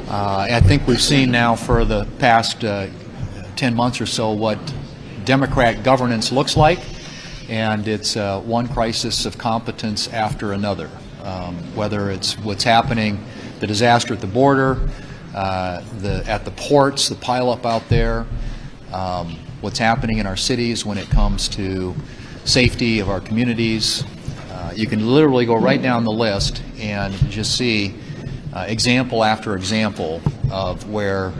I think we've seen now for the past 10 months or so what Democrat governance looks like, and it's one crisis of competence after another. Whether it's what's happening, the disaster at the border, at the ports, the pileup out there, what's happening in our cities when it comes to safety of our communities. You can literally go right down the list and just see example after example of where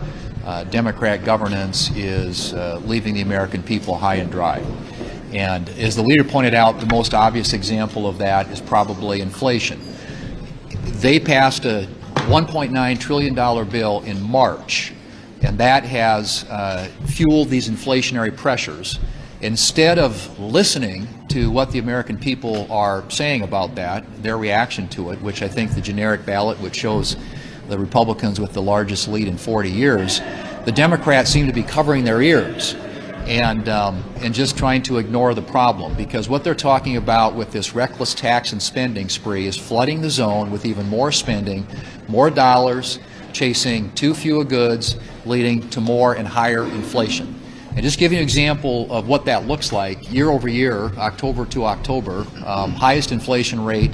Democrat governance is leaving the American people high and dry. And as the leader pointed out, the most obvious example of that is probably inflation. They passed a $1.9 trillion bill in March, and that has fueled these inflationary pressures. Instead of listening to what the American people are saying about that, their reaction to it, which I think the generic ballot, which shows the Republicans with the largest lead in 40 years, the Democrats seem to be covering their ears and just trying to ignore the problem, because what they're talking about with this reckless tax and spending spree is flooding the zone with even more spending, more dollars, chasing too few goods, leading to more and higher inflation. And just give you an example of what that looks like, year over year, October to October, highest inflation rate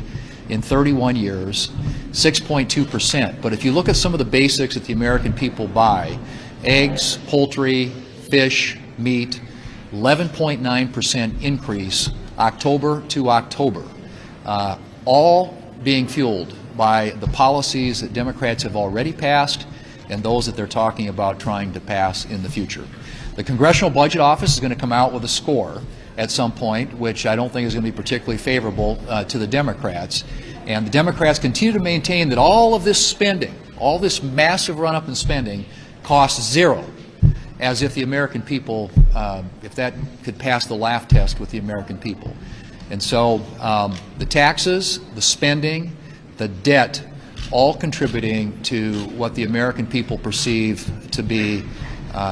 in 31 years, 6.2%. But if you look at some of the basics that the American people buy, eggs, poultry, fish, meat, 11.9% increase October to October, all being fueled by the policies that Democrats have already passed and those that they're talking about trying to pass in the future. The Congressional Budget Office is going to come out with a score at some point, which I don't think is going to be particularly favorable to the Democrats. And the Democrats continue to maintain that all of this spending, all this massive run-up in spending, costs zero, as if the American people, if that could pass the laugh test with the American people. And so the taxes, the spending, the debt, all contributing to what the American people perceive to be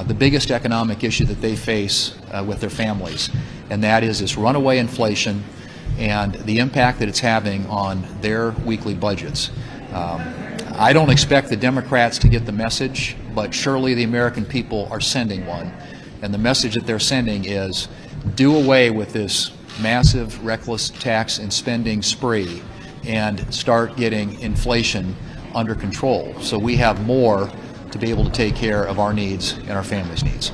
the biggest economic issue that they face with their families, and that is this runaway inflation and the impact that it's having on their weekly budgets. I don't expect the Democrats to get the message, but surely the American people are sending one, and the message that they're sending is do away with this massive, reckless tax and spending spree and start getting inflation under control so we have more to be able to take care of our needs and our families' needs.